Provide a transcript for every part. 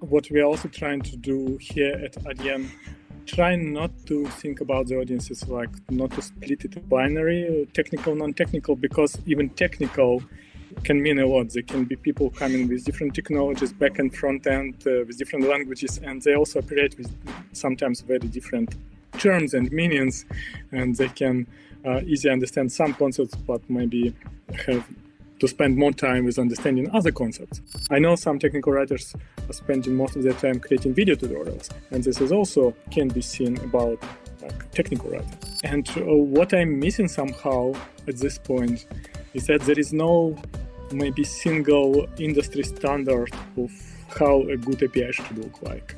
what we're also trying to do here at Adyen, try not to think about the audiences like not to split it binary, technical, non-technical, because even technical can mean a lot. There can be people coming with different technologies, back and front end, with different languages, and they also operate with sometimes very different terms and meanings, and they can easily understand some concepts, but maybe have to spend more time with understanding other concepts. I know some technical writers are spending most of their time creating video tutorials, and this is also can be seen about like technical writing. And what I'm missing somehow at this point is that there is no maybe single industry standard of how a good API should look like.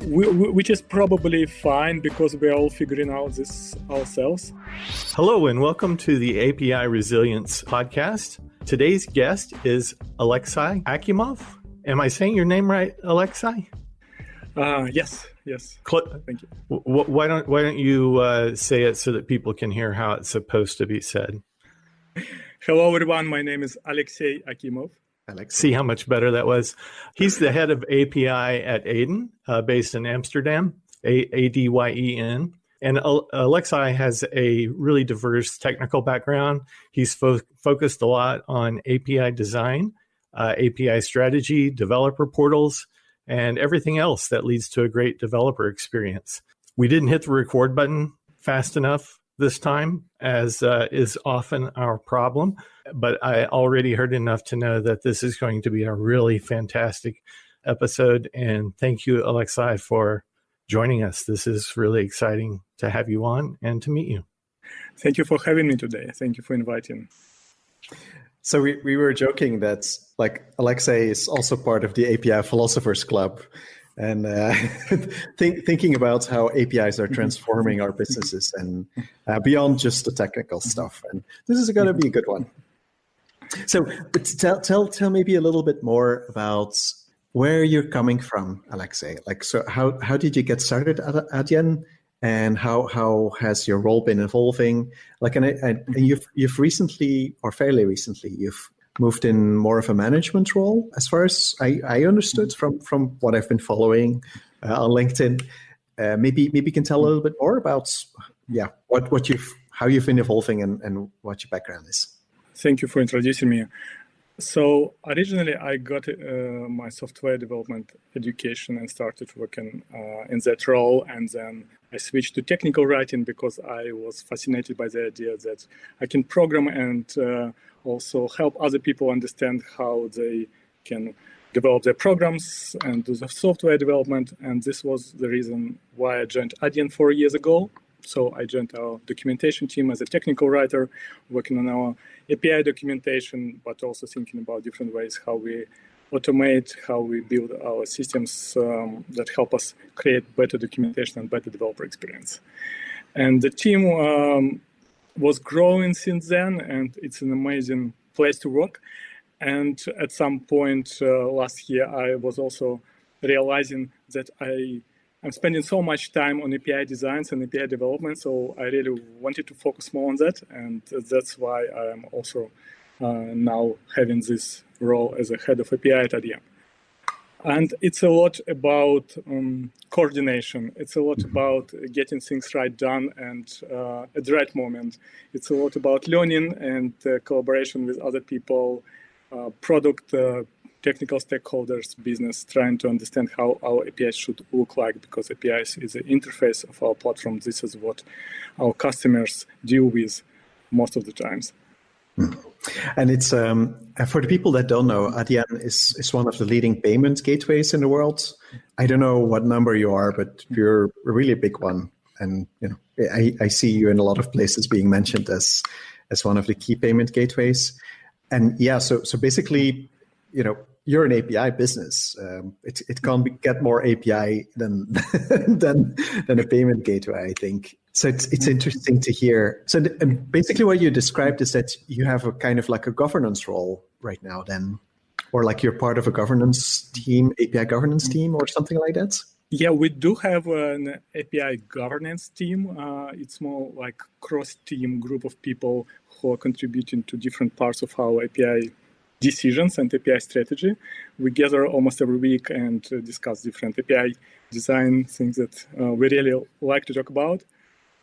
Which is probably fine because we're all figuring out this ourselves. Hello and welcome to the API Resilience podcast. Today's guest is Aleksei Akimov. Am I saying your name right, Aleksei? Yes. Thank you. Why don't you say it so that people can hear how it's supposed to be said? Hello, everyone. My name is Aleksei Akimov. See how much better that was? He's the head of API at Adyen, based in Amsterdam, Adyen. And Aleksei has a really diverse technical background. He's focused a lot on API design, API strategy, developer portals, and everything else that leads to a great developer experience. We didn't hit the record button fast enough this time, as is often our problem. But I already heard enough to know that this is going to be a really fantastic episode. And thank you, Aleksei, for joining us. This is really exciting to have you on and to meet you. Thank you for having me today. Thank you for inviting. So we were joking that like Aleksei is also part of the API Philosophers Club. And thinking about how APIs are transforming our businesses and beyond just the technical stuff. And this is going to be a good one. So tell maybe a little bit more about where you're coming from, Aleksei. Like, so how did you get started at Adyen, and how has your role been evolving? Like, and you've recently, or fairly recently, you've moved in more of a management role, as far as I understood from what I've been following on LinkedIn. Maybe you can tell a little bit more about how you've been evolving and what your background is. Thank you for introducing me. So originally I got my software development education and started working in that role, and then I switched to technical writing because I was fascinated by the idea that I can program and also help other people understand how they can develop their programs and do the software development. And this was the reason why I joined Adyen 4 years ago. So I joined our documentation team as a technical writer, working on our API documentation, but also thinking about different ways how we automate, how we build our systems that help us create better documentation and better developer experience. And the team was growing since then, and it's an amazing place to work. And at some point last year, I was also realizing that I'm spending so much time on API designs and API development, so I really wanted to focus more on that, and that's why I'm also now having this role as a head of API at Adyen. And it's a lot about coordination. It's a lot about getting things right done and at the right moment. It's a lot about learning and collaboration with other people, product, technical stakeholders, business, trying to understand how our APIs should look like, because APIs is the interface of our platform. This is what our customers deal with most of the times. And it's for the people that don't know, Adyen is one of the leading payment gateways in the world. I don't know what number you are, but you're a really big one. And I see you in a lot of places being mentioned as one of the key payment gateways. And so basically, you're an API business. It can't get more API than a payment gateway, I think. So it's interesting to hear. So basically what you described is that you have a kind of like a governance role right now then, or like you're part of a governance team, API governance team or something like that? Yeah, we do have an API governance team. It's more like cross-team group of people who are contributing to different parts of our API decisions and API strategy. We gather almost every week and discuss different API design things that we really like to talk about.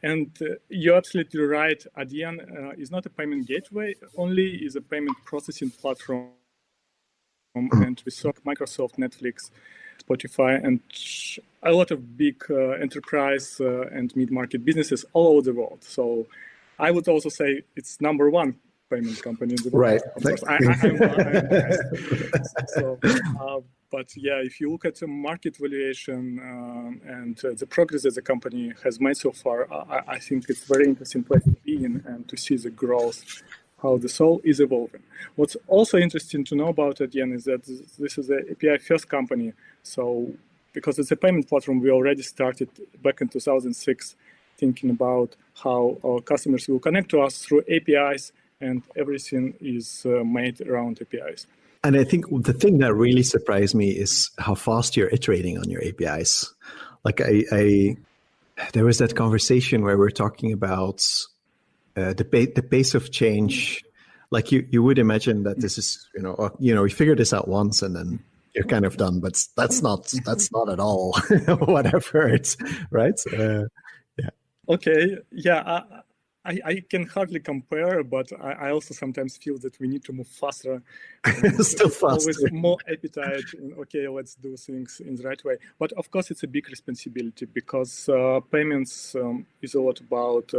And you're absolutely right. Adyen is not a payment gateway, only is a payment processing platform. And we saw Microsoft, Netflix, Spotify, and a lot of big enterprise and mid-market businesses all over the world. So I would also say it's number one payment company in the world. Right. Of course, I'm biased. So, but yeah, if you look at the market valuation and the progress that the company has made so far, I think it's a very interesting place to be in and to see the growth, how the soul is evolving. What's also interesting to know about Adyen is that this is an API first company. So because it's a payment platform, we already started back in 2006 thinking about how our customers will connect to us through APIs, and everything is made around APIs. And I think the thing that really surprised me is how fast you're iterating on your APIs. Like there was that conversation where we're talking about the pace of change. Like you would imagine that this is, we figure this out once and then you're kind of done, but that's not at all what I've heard, right? Yeah. Okay. Yeah. I can hardly compare, but I also sometimes feel that we need to move faster. Still faster. Always more appetite in, okay, let's do things in the right way. But of course, it's a big responsibility because payments is a lot about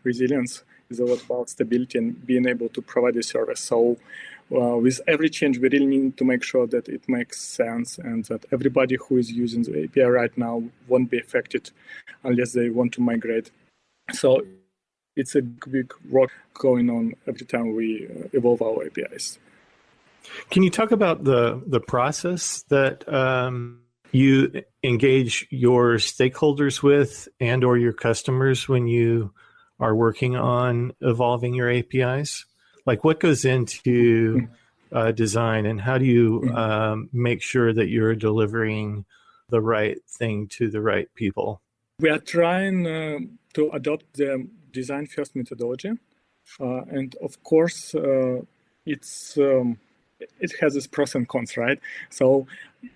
resilience, is a lot about stability and being able to provide a service. So with every change, we really need to make sure that it makes sense and that everybody who is using the API right now won't be affected unless they want to migrate. So it's a big work going on every time we evolve our APIs. Can you talk about the process that you engage your stakeholders with and or your customers when you are working on evolving your APIs? Like what goes into design and how do you make sure that you're delivering the right thing to the right people? We are trying to adopt the design first methodology, and of course it has its pros and cons, right? So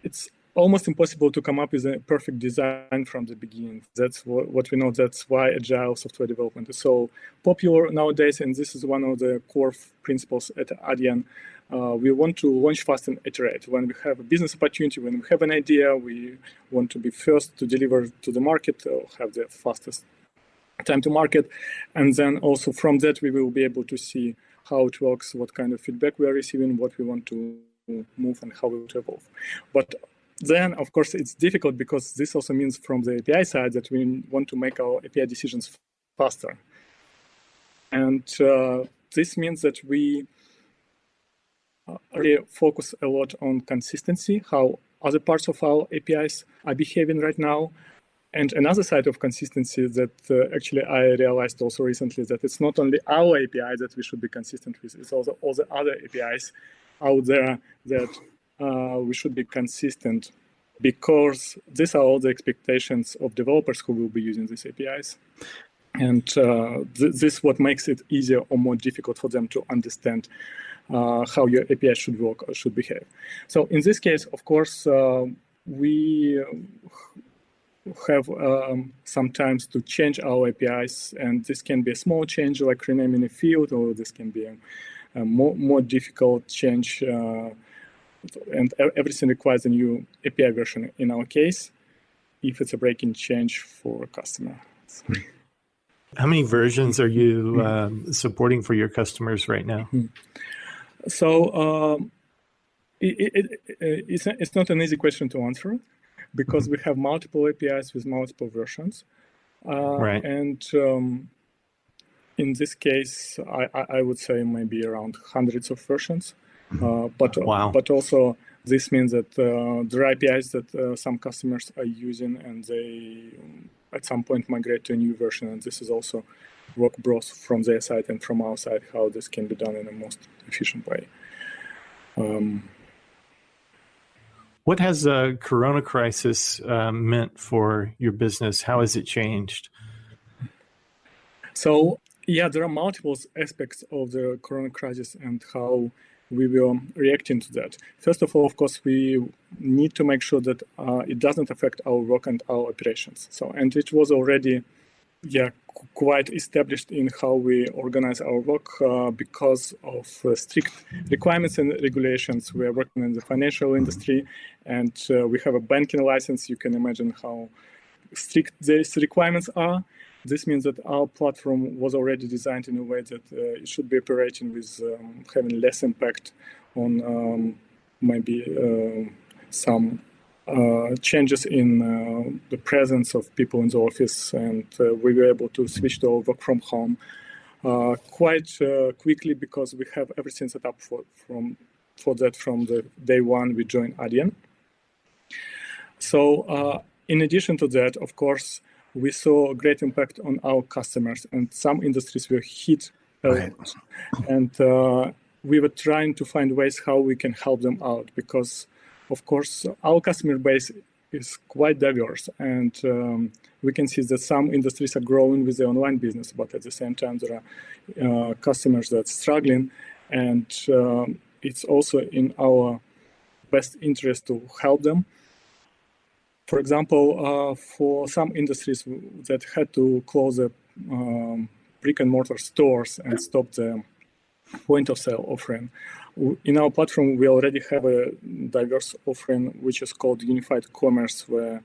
it's almost impossible to come up with a perfect design from the beginning. That's what we know. That's why agile software development is so popular nowadays, and this is one of the core principles at Adyen. We want to launch fast and iterate. When we have a business opportunity, when we have an idea, we want to be first to deliver to the market, or have the fastest time to market. And then also from that, we will be able to see how it works, what kind of feedback we are receiving, what we want to move, and how we want to evolve. But then, of course, it's difficult because this also means from the API side that we want to make our API decisions faster. And this means that we really focus a lot on consistency, how other parts of our APIs are behaving right now. And another side of consistency that actually I realized also recently that it's not only our API that we should be consistent with, it's also all the other APIs out there that we should be consistent, because these are all the expectations of developers who will be using these APIs. And this is what makes it easier or more difficult for them to understand how your API should work or should behave. So in this case, of course, we have sometimes to change our APIs, and this can be a small change like renaming a field, or this can be a more difficult change, and everything requires a new API version in our case, if it's a breaking change for a customer. How many versions are you supporting for your customers right now? So it's not an easy question to answer, because we have multiple APIs with multiple versions. Right. And in this case, I would say maybe around hundreds of versions. But also this means that there are APIs that some customers are using, and they at some point migrate to a new version. And this is also work both from their side and from our side, how this can be done in the most efficient way. What has the Corona crisis meant for your business? How has it changed? So, yeah, there are multiple aspects of the Corona crisis and how we were reacting to that. First of all, of course, we need to make sure that it doesn't affect our work and our operations. And it was already quite established in how we organize our work because of strict requirements and regulations. We are working in the financial industry, and we have a banking license. You can imagine how strict these requirements are. This means that our platform was already designed in a way that it should be operating with having less impact on maybe some changes in the presence of people in the office, and we were able to switch to work from home quite quickly because we have everything set up for that from the day one we joined Adyen. So in addition to that, of course, we saw a great impact on our customers, and some industries were hit a lot. And we were trying to find ways how we can help them out because, of course, our customer base is quite diverse, and we can see that some industries are growing with the online business, but at the same time, there are customers that are struggling, and it's also in our best interest to help them. For example, for some industries that had to close the brick and mortar stores and stop the point of sale offering, in our platform, we already have a diverse offering, which is called Unified Commerce, where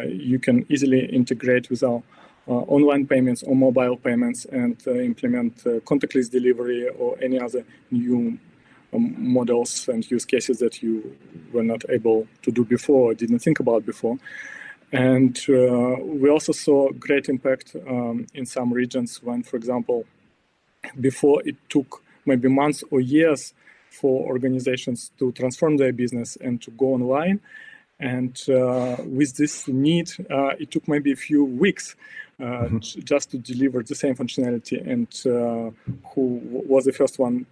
you can easily integrate with our online payments or mobile payments and implement contactless delivery or any other new models and use cases that you were not able to do before or didn't think about before. And we also saw great impact in some regions when, for example, before it took maybe months or years for organizations to transform their business and to go online. And with this need, it took maybe a few weeks just to deliver the same functionality. And who was the first one,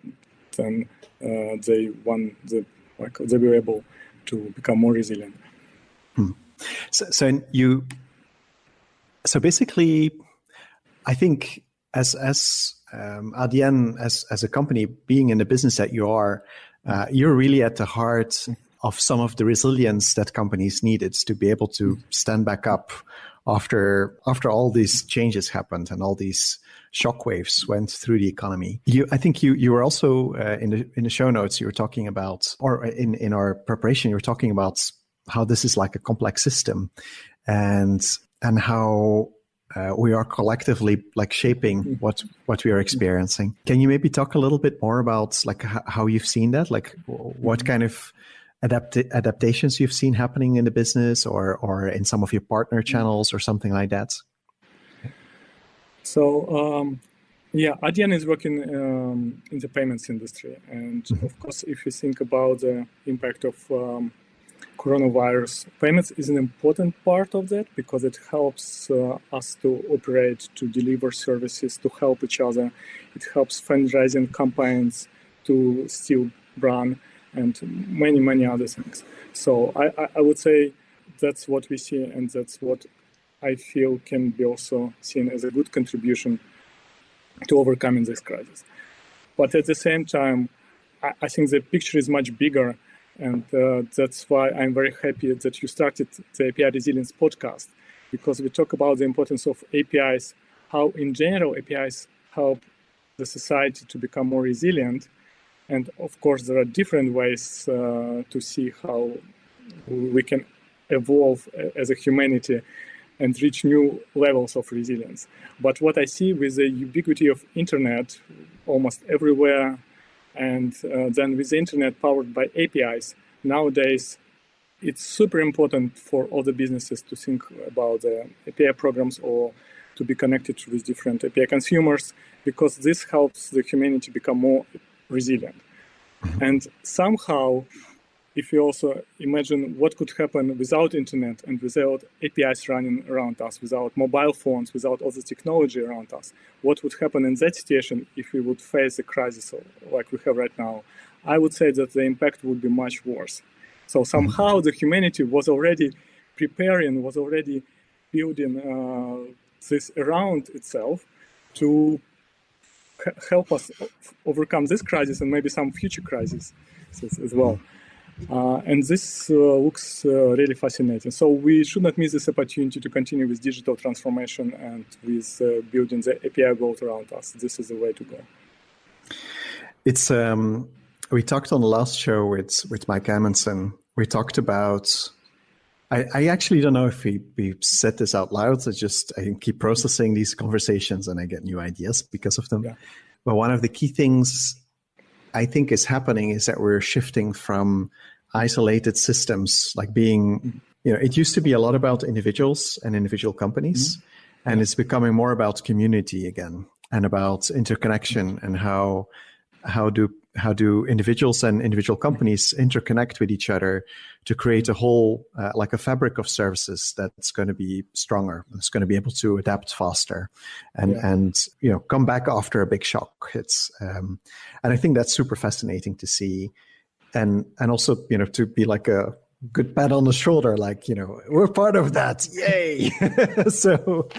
then they were able to become more resilient. So basically, I think as Adyen, as a company, being in the business that you are, you're really at the heart of some of the resilience that companies needed to be able to stand back up after all these changes happened and all these shockwaves went through the economy. I think you were also in the show notes, you were talking about, or in our preparation, you were talking about how this is like a complex system, and how we are collectively like shaping what we are experiencing. Can you maybe talk a little bit more about like how you've seen that, like what kind of adaptations you've seen happening in the business or in some of your partner channels or something like that? So, Adyen is working in the payments industry. And of course, if you think about the impact of coronavirus, payments is an important part of that because it helps us to operate, to deliver services, to help each other. It helps fundraising campaigns to still run and many, many other things. So I would say that's what we see, and that's what I feel can be also seen as a good contribution to overcoming this crisis. But at the same time, I think the picture is much bigger, and that's why I'm very happy that you started the API Resilience podcast, because we talk about the importance of APIs, how in general APIs help the society to become more resilient. And of course, there are different ways to see how we can evolve as a humanity and reach new levels of resilience. But what I see with the ubiquity of internet almost everywhere, and then with the internet powered by APIs, nowadays it's super important for all the businesses to think about the API programs or to be connected with different API consumers, because this helps the humanity become more resilient. And somehow, if you also imagine what could happen without internet and without APIs running around us, without mobile phones, without all the technology around us, what would happen in that situation if we would face a crisis like we have right now? I would say that the impact would be much worse. So somehow the humanity was already preparing, was already building this around itself to help us overcome this crisis and maybe some future crises as well. And this looks really fascinating. So we should not miss this opportunity to continue with digital transformation and with building the API world around us. This is the way to go. It's we talked on the last show with Mike Amundsen. We talked about. I actually don't know if we said this out loud. I keep processing these conversations and I get new ideas because of them. Yeah. But one of the key things I think is happening is that we're shifting from isolated systems, like being, it used to be a lot about individuals and individual companies, and it's becoming more about community again and about interconnection and how do individuals and individual companies interconnect with each other to create a whole, like a fabric of services that's going to be stronger, that's going to be able to adapt faster and come back after a big shock. It's, and I think that's super fascinating to see. And also, to be like a good pat on the shoulder, like, we're part of that. Yay. So,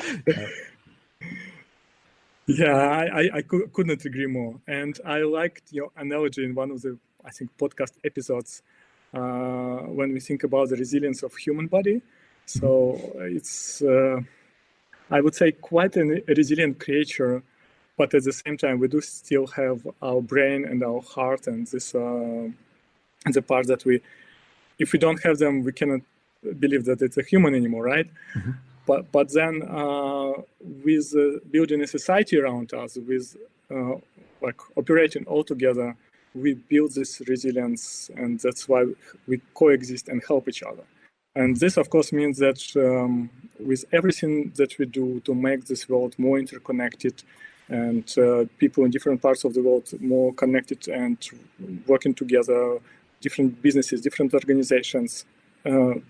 yeah, I couldn't agree more. And I liked your analogy in one of the, I think, podcast episodes when we think about the resilience of human body. So it's, I would say, quite a resilient creature, but at the same time, we do still have our brain and our heart and this, the part that if we don't have them, we cannot believe that it's a human anymore, right? Mm-hmm. But then with building a society around us, with like operating all together, we build this resilience, and that's why we coexist and help each other. And this, of course, means that with everything that we do to make this world more interconnected and people in different parts of the world more connected and working together, different businesses, different organizations,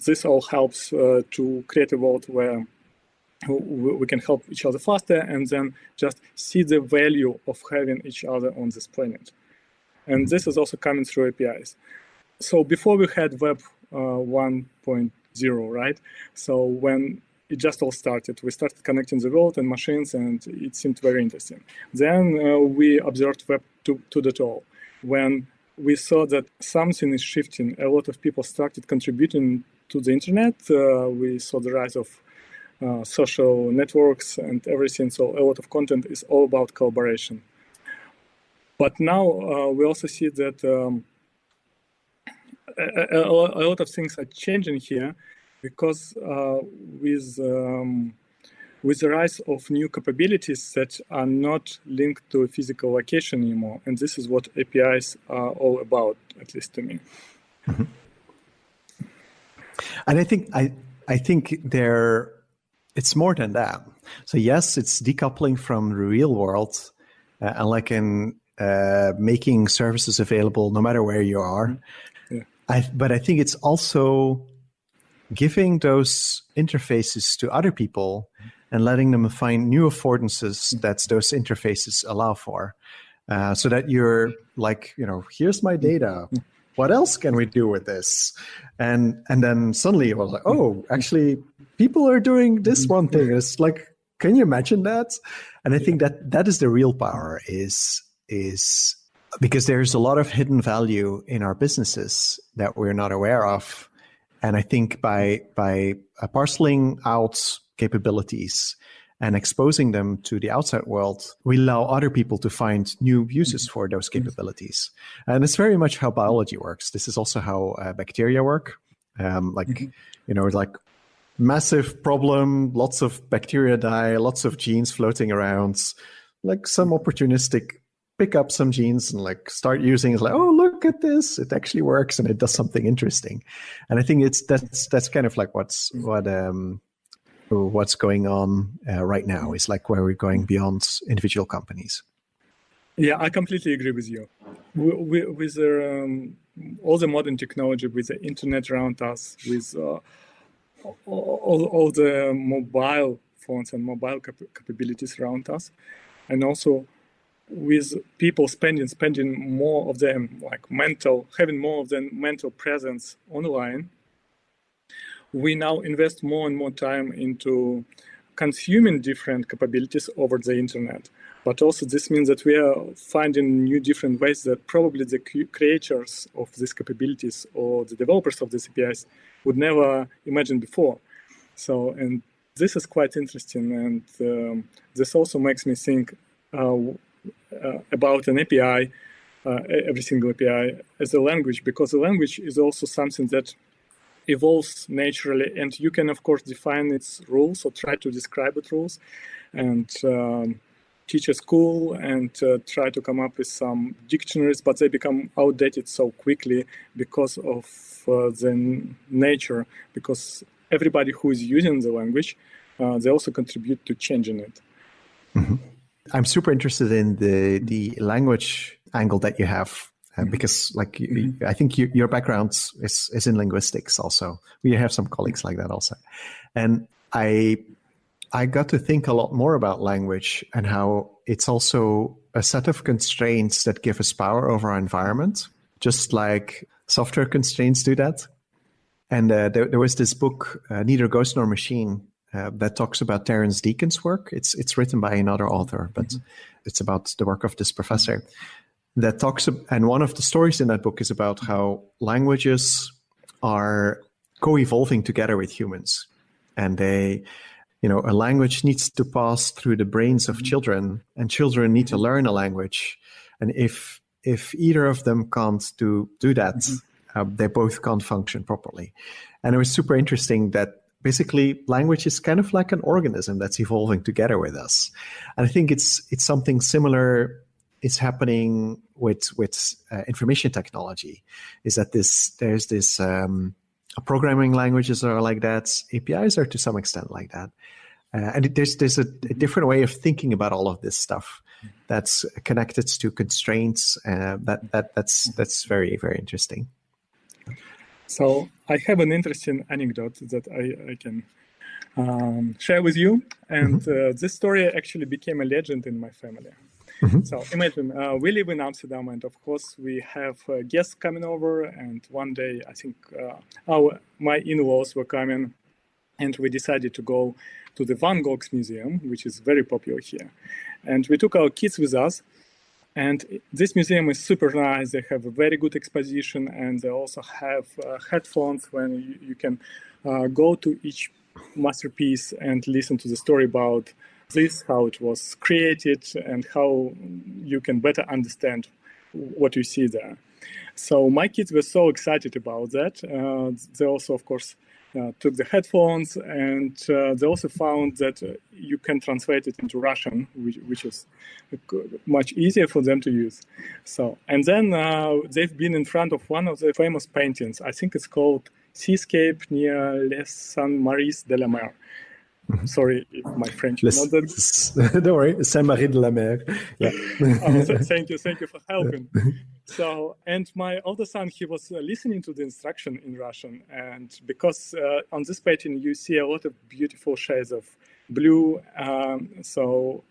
this all helps to create a world where we can help each other faster and then just see the value of having each other on this planet. And this is also coming through APIs. So before we had Web 1.0, right? So when it just all started, we started connecting the world and machines, and it seemed very interesting. Then we observed Web 2.0, when we saw that something is shifting. A lot of people started contributing to the internet. We saw the rise of social networks and everything. So a lot of content is all about collaboration. But now we also see that a lot of things are changing here, because with the rise of new capabilities that are not linked to a physical location anymore. And this is what APIs are all about, at least to me. Mm-hmm. And I think it's more than that. So yes, it's decoupling from the real world, and like in making services available no matter where you are. Yeah. But I think it's also giving those interfaces to other people and letting them find new affordances that those interfaces allow for. So that you're like, here's my data. What else can we do with this? And then suddenly it was like, oh, actually, people are doing this one thing. It's like, can you imagine that? And I think that is the real power, is because there's a lot of hidden value in our businesses that we're not aware of. And I think by parceling out capabilities and exposing them to the outside world, we allow other people to find new uses for those capabilities. And it's very much how biology works. This is also how bacteria work. Like massive problem, lots of bacteria die, lots of genes floating around, like some opportunistic pick up some genes and like start using it, like, oh, look at this, it actually works and it does something interesting. And I think that's kind of like what's going on right now, is like where we're going beyond individual companies. Yeah, I completely agree with you. With all the modern technology, with the internet around us, with all the mobile phones and mobile capabilities around us, and also with people spending more of them, like having more of their mental presence online, we now invest more and more time into consuming different capabilities over the internet. But also this means that we are finding new different ways that probably the creators of these capabilities or the developers of these APIs would never imagine before. So, and this is quite interesting. And this also makes me think about an API, every single API as a language, because a language is also something that evolves naturally, and you can of course define its rules or try to describe its rules and teach a school and try to come up with some dictionaries, but they become outdated so quickly because of the nature, because everybody who is using the language, they also contribute to changing it. Mm-hmm. I'm super interested in the language angle that you have. Because, like, I think your background is in linguistics also. We have some colleagues like that also. And I got to think a lot more about language and how it's also a set of constraints that give us power over our environment, just like software constraints do that. And there was this book, Neither Ghost Nor Machine, that talks about Terence Deacon's work. It's written by another author, but it's about the work of this professor. That talks, and one of the stories in that book is about how languages are co-evolving together with humans. And they, a language needs to pass through the brains of children, and children need to learn a language. And if either of them can't do that, they both can't function properly. And it was super interesting that basically language is kind of like an organism that's evolving together with us. And I think it's something similar is happening with information technology, is that there's this programming languages are like that, APIs are to some extent like that, and there's a different way of thinking about all of this stuff that's connected to constraints. That's very, very interesting. So I have an interesting anecdote that I can share with you, and this story actually became a legend in my family. So imagine we live in Amsterdam, and of course we have guests coming over. And one day, I think my in-laws were coming, and we decided to go to the Van Gogh's museum, which is very popular here. And we took our kids with us. And this museum is super nice. They have a very good exposition, and they also have headphones when you can go to each masterpiece and listen to the story about this, how it was created, and how you can better understand what you see there. So my kids were so excited about that. They also, of course, took the headphones, and they also found that you can translate it into Russian, which is much easier for them to use. So, and then they've been in front of one of the famous paintings. I think it's called Seascape near Les Saints-Maries de la Mer. Sorry if my French is not that. Don't worry, Saint-Marie de la Mer. Yeah. Thank you for helping. So, and my older son, he was listening to the instruction in Russian, and because on this painting you see a lot of beautiful shades of blue, so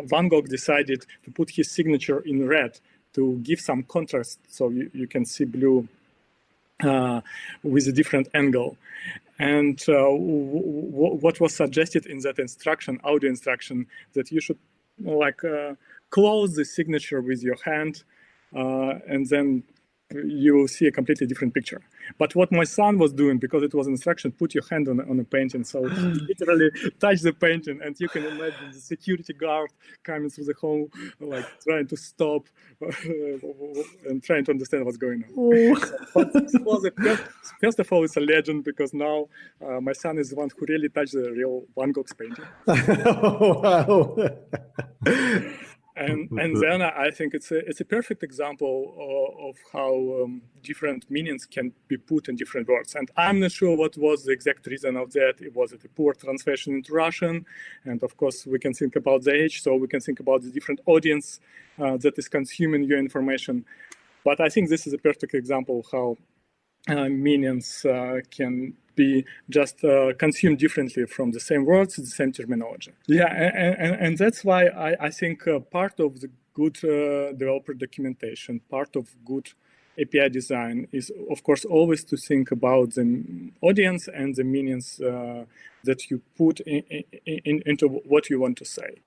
Van Gogh decided to put his signature in red to give some contrast, so you can see blue with a different angle. And what was suggested in that instruction, audio instruction, that you should close the signature with your hand, and then you will see a completely different picture. But what my son was doing, because it was instruction, put your hand on a painting, so he literally touched the painting, and you can imagine the security guard coming through the home, trying to stop and trying to understand what's going on. But this was first of all, it's a legend, because now my son is the one who really touched the real Van Gogh's painting. Wow. And then I think it's a perfect example of how different meanings can be put in different words. And I'm not sure what was the exact reason of that. Was it a poor translation into Russian? And of course, we can think about the age, so we can think about the different audience that is consuming your information. But I think this is a perfect example of how meanings can be just consumed differently from the same words, the same terminology. Yeah, and that's why I think part of the good developer documentation, part of good API design is, of course, always to think about the audience and the meanings that you put into what you want to say.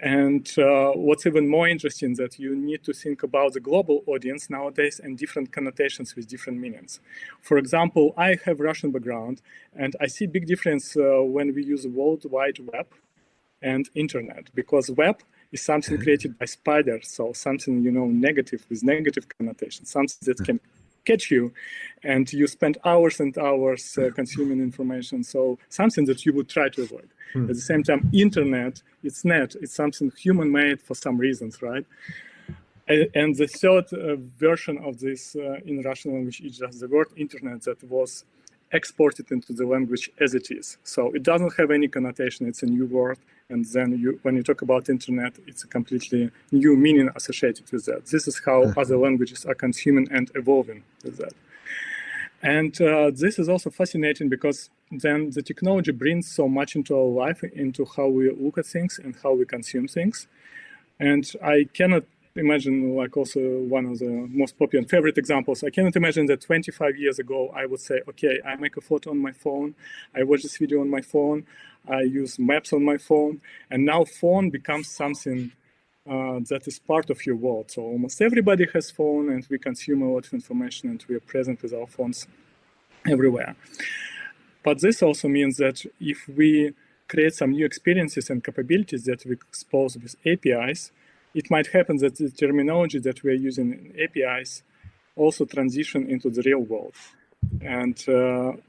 And what's even more interesting that you need to think about the global audience nowadays and different connotations with different meanings. For example, I have Russian background, and I see big difference when we use World Wide Web and Internet, because web is something created by spiders, so something, negative with negative connotations, something that can catch you, and you spend hours and hours consuming information, so something that you would try to avoid. At the same time, Internet, it's something human-made for some reasons, right? And the third version of this in Russian language is just the word Internet that was exported into the language as it is. So it doesn't have any connotation, it's a new word. And then when you talk about Internet, it's a completely new meaning associated with that. This is how other languages are consuming and evolving with that. And this is also fascinating because then the technology brings so much into our life, into how we look at things and how we consume things. And I cannot imagine, like also one of the most popular and favorite examples, I cannot imagine that 25 years ago, I would say, okay, I make a photo on my phone, I watch this video on my phone, I use maps on my phone, and now phone becomes something that is part of your world. So almost everybody has phone, and we consume a lot of information, and we are present with our phones everywhere. But this also means that if we create some new experiences and capabilities that we expose with APIs, it might happen that the terminology that we are using in APIs also transition into the real world. And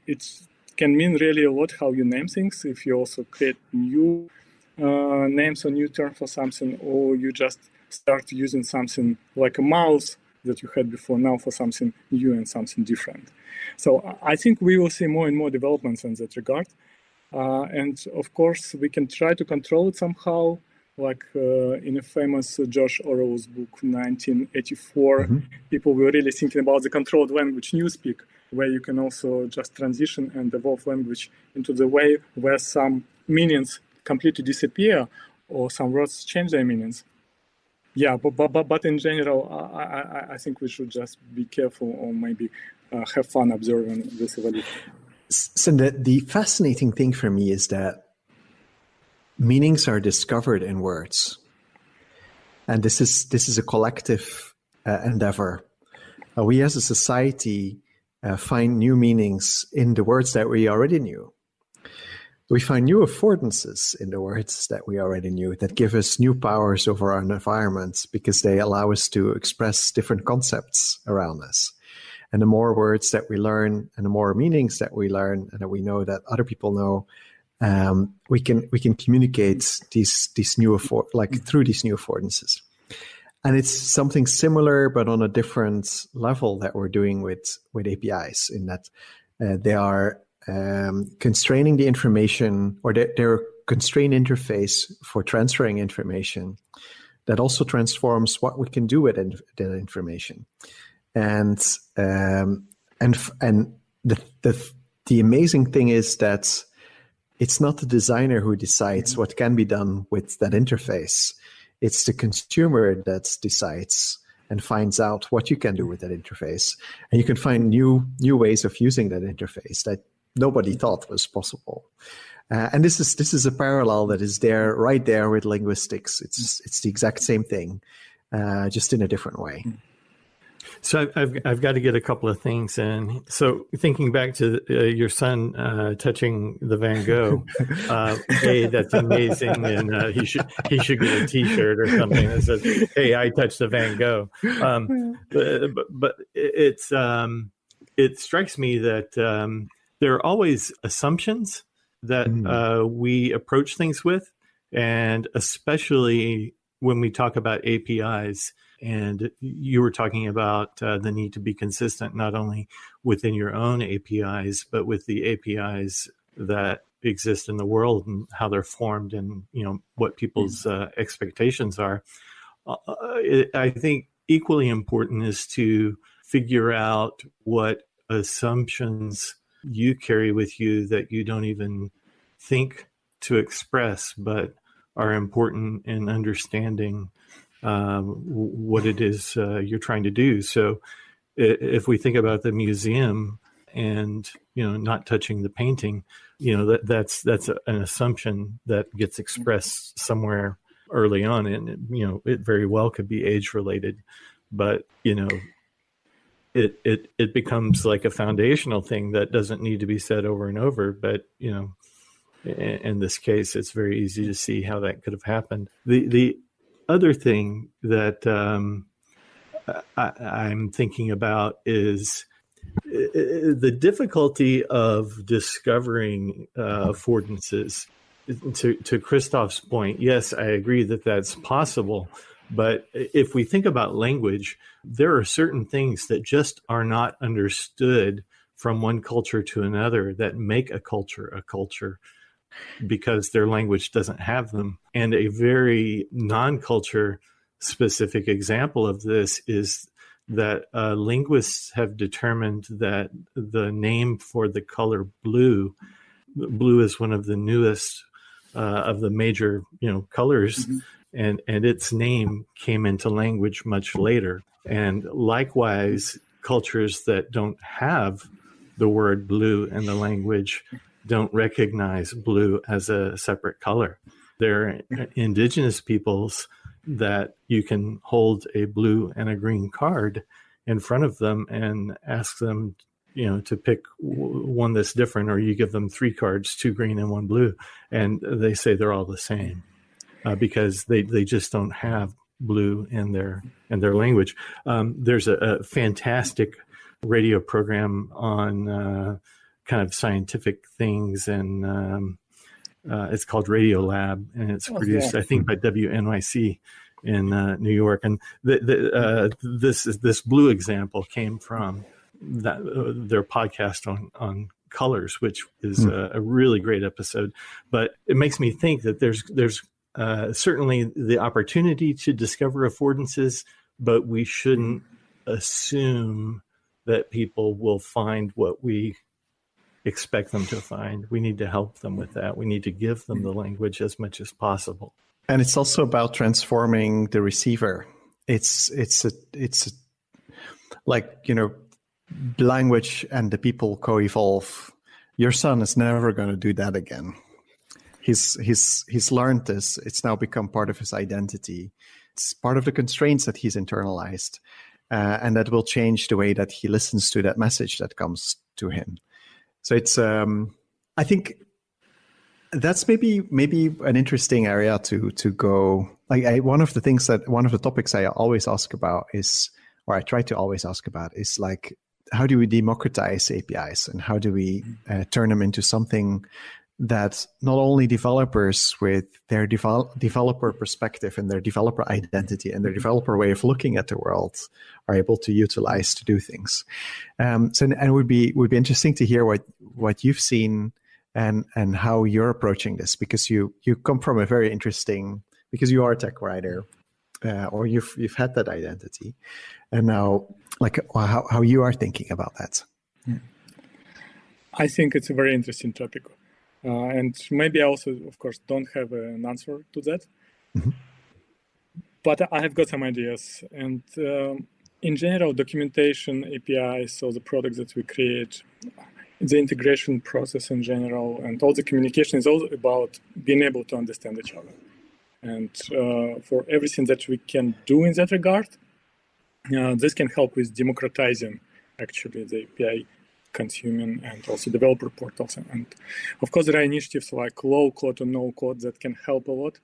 it can mean really a lot how you name things. If you also create new names or new term for something, or you just start using something like a mouse that you had before now for something new and something different. So I think we will see more and more developments in that regard. And of course, we can try to control it somehow, like in a famous George Orwell's book, 1984, people were really thinking about the controlled language newspeak, where you can also just transition and evolve language into the way where some meanings completely disappear or some words change their meanings. Yeah, but in general, I think we should just be careful or maybe have fun observing this evolution. So the fascinating thing for me is that meanings are discovered in words, and this is a collective endeavor. We as a society find new meanings in the words that we already knew. We find new affordances in the words that we already knew that give us new powers over our environment because they allow us to express different concepts around us. And the more words that we learn and the more meanings that we learn and that we know that other people know, we can communicate these new through these new affordances. And it's something similar, but on a different level that we're doing with APIs, in that they are constraining the information, or they're a constrained interface for transferring information that also transforms what we can do with that information. And the amazing thing is that it's not the designer who decides what can be done with that interface. It's the consumer that decides and finds out what you can do with that interface. And you can find new ways of using that interface that nobody thought was possible. And this is a parallel that is right there with linguistics. It's the exact same thing, just in a different way. So I've got to get a couple of things in. So thinking back to your son touching the Van Gogh, that's amazing, and he should get a T-shirt or something that says, "Hey, I touched the Van Gogh." But it strikes me that there are always assumptions that we approach things with, and especially when we talk about APIs. And you were talking about the need to be consistent, not only within your own APIs, but with the APIs that exist in the world and how they're formed, and what people's expectations are. I think equally important is to figure out what assumptions you carry with you that you don't even think to express, but are important in understanding what it is you're trying to do. So if we think about the museum and, not touching the painting, that's an assumption that gets expressed somewhere early on. And, it very well could be age related, but, it becomes like a foundational thing that doesn't need to be said over and over. But, in this case, it's very easy to see how that could have happened. The other thing that I'm thinking about is the difficulty of discovering affordances. To Kristof's point, yes, I agree that that's possible. But if we think about language, there are certain things that just are not understood from one culture to another that make a culture because their language doesn't have them. And a very non-culture specific example of this is that linguists have determined that the name for the color blue is one of the newest of the major, colors, and its name came into language much later. And likewise, cultures that don't have the word blue in the language don't recognize blue as a separate color. There are indigenous peoples that you can hold a blue and a green card in front of them and ask them, to pick one that's different, or you give them 3 cards, 2 green and 1 blue, and they say they're all the same because they just don't have blue in their language. There's a fantastic radio program on kind of scientific things, and it's called Radio Lab, and it's produced, I think, by WNYC in New York. And this blue example came from their podcast on colors, which is a really great episode. But it makes me think that there's certainly the opportunity to discover affordances, but we shouldn't assume that people will find what we expect them to find. We need to help them with that. We need to give them the language as much as possible. And it's also about transforming the receiver. It's like, language and the people co-evolve. Your son is never going to do that again. He's learned this. It's now become part of his identity. It's part of the constraints that he's internalized, and that will change the way that he listens to that message that comes to him. So it's, I think that's maybe an interesting area to go. Like one of the topics I always ask about is, or I try to always ask about, is like, how do we democratize APIs, and how do we turn them into something that not only developers with their developer perspective and their developer identity and their developer way of looking at the world are able to utilize to do things. And it would be interesting to hear what you've seen and how you're approaching this, because you come from a very interesting, because you are a tech writer, or you've had that identity, and now like how you are thinking about that. I think it's a very interesting topic. And maybe I also, of course, don't have an answer to that. Mm-hmm. But I have got some ideas. And in general, documentation, APIs, so the products that we create, the integration process in general, and all the communication is all about being able to understand each other. And for everything that we can do in that regard, this can help with democratizing, actually, the API consuming and also developer portals. And of course, there are initiatives like low code or no code that can help a lot.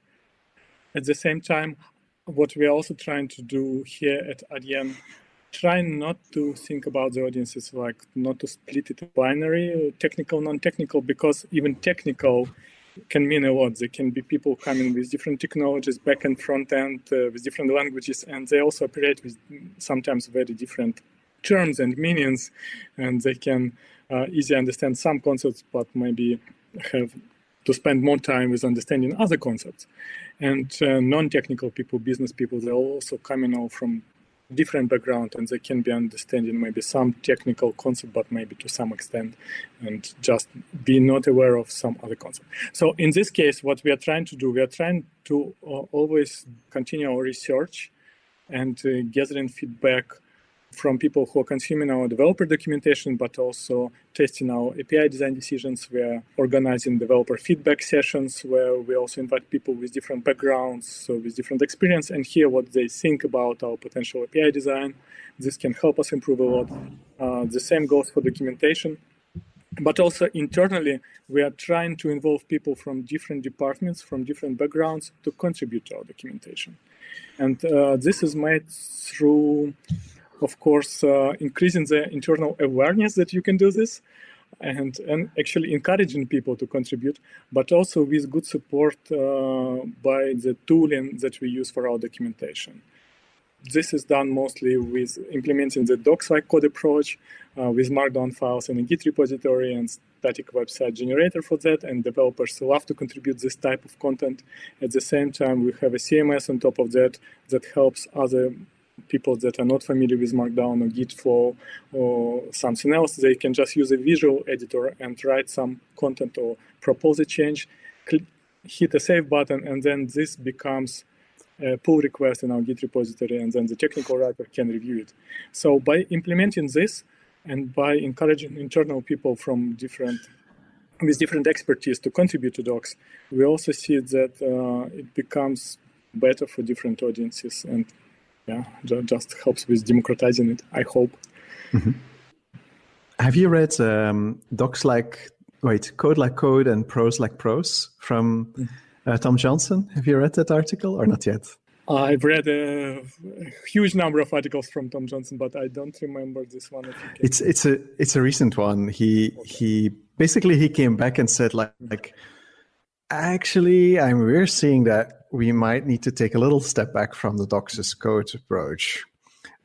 At the same time, what we're also trying to do here at Adyen, trying not to think about the audiences, like not to split it in binary, technical, non-technical, because even technical can mean a lot. There can be people coming with different technologies, back and front end, with different languages, and they also operate with sometimes very different terms and meanings, and they can easily understand some concepts, but maybe have to spend more time with understanding other concepts. And non-technical people, business people, they're also coming out from different background, and they can be understanding maybe some technical concept, but maybe to some extent, and just be not aware of some other concept. So in this case, what we are trying to do, we are trying to always continue our research and gathering feedback from people who are consuming our developer documentation, but also testing our API design decisions. We're organizing developer feedback sessions where we also invite people with different backgrounds, so with different experience, and hear what they think about our potential API design. This can help us improve a lot. The same goes for documentation. But also internally, we are trying to involve people from different departments, from different backgrounds to contribute to our documentation. And this is made through, of course, increasing the internal awareness that you can do this and actually encouraging people to contribute, but also with good support by the tooling that we use for our documentation. This is done mostly with implementing the docs-like code approach with Markdown files in a Git repository and static website generator for that, and developers love to contribute this type of content. At the same time, we have a CMS on top of that that helps other people that are not familiar with Markdown or Git flow or something else. They can just use a visual editor and write some content or propose a change, hit a save button, and then this becomes a pull request in our Git repository, and then the technical writer can review it. So by implementing this and by encouraging internal people from with different expertise to contribute to docs, we also see that it becomes better for different audiences, and just helps with democratizing it, I hope. Mm-hmm. Have you read Code Like Code and Prose Like Prose from Tom Johnson? Have you read that article or not yet? I've read a huge number of articles from Tom Johnson, but I don't remember this one. It's a recent one. He basically came back and said like actually we're seeing that we might need to take a little step back from the docs as code approach.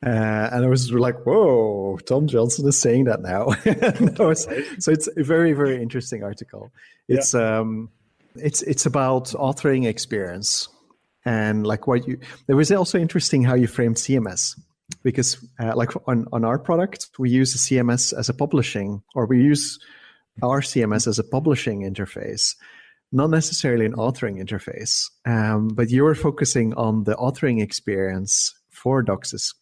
And I was like, whoa, Tom Johnson is saying that now. So it's a very, very interesting article. It's about authoring experience. And like there was also interesting how you framed CMS, because like on our product, we use a CMS as a publishing, or we use our CMS as a publishing interface, not necessarily an authoring interface. But you were focusing on the authoring experience for Docs,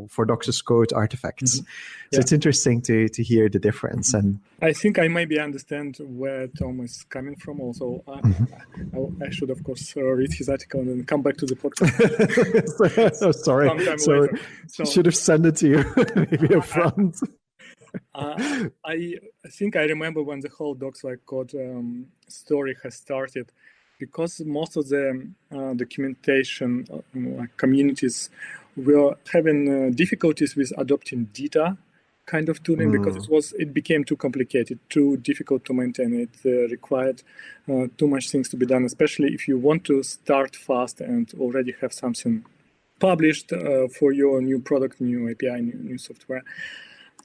for Docs code artifacts. Mm-hmm. So it's interesting to hear the difference. And I think I maybe understand where Tom is coming from. Also, I should, of course, read his article and then come back to the podcast. Sorry. So should have sent it to you maybe up front. I think I remember when the whole Docs Like Code story has started, because most of the documentation communities were having difficulties with adopting data kind of tooling, because it became too complicated, too difficult to maintain. It required too much things to be done, especially if you want to start fast and already have something published for your new product, new API, new software.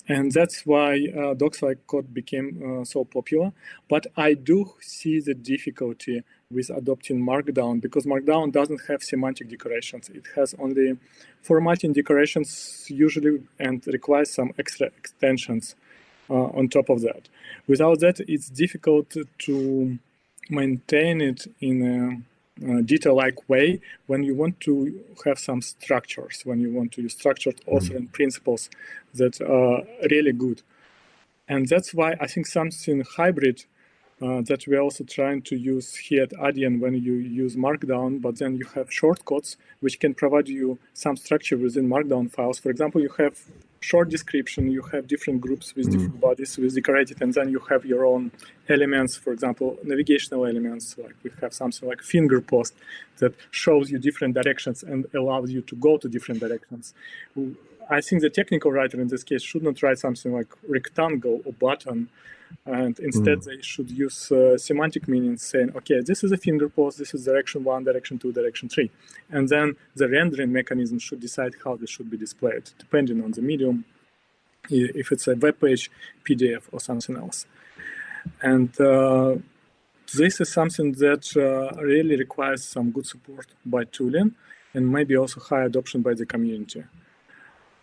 And that's why Docs Like Code became so popular. But I do see the difficulty with adopting Markdown, because Markdown doesn't have semantic decorations. It has only formatting decorations usually, and requires some extra extensions on top of that. Without that, it's difficult to maintain it in a detail-like way when you want to have some structures, when you want to use structured authoring principles that are really good. And that's why I think something hybrid that we're also trying to use here at Adyen, when you use Markdown, but then you have shortcuts which can provide you some structure within Markdown files. For example, you have short description, you have different groups with different bodies with decorated, and then you have your own elements, for example, navigational elements. Like we have something like finger post that shows you different directions and allows you to go to different directions. I think the technical writer in this case should not write something like rectangle or button, and instead they should use semantic meanings, saying, okay, this is a finger post, this is direction 1, direction 2, direction 3. And then the rendering mechanism should decide how this should be displayed, depending on the medium, if it's a web page, PDF, or something else. And this is something that really requires some good support by tooling, and maybe also high adoption by the community.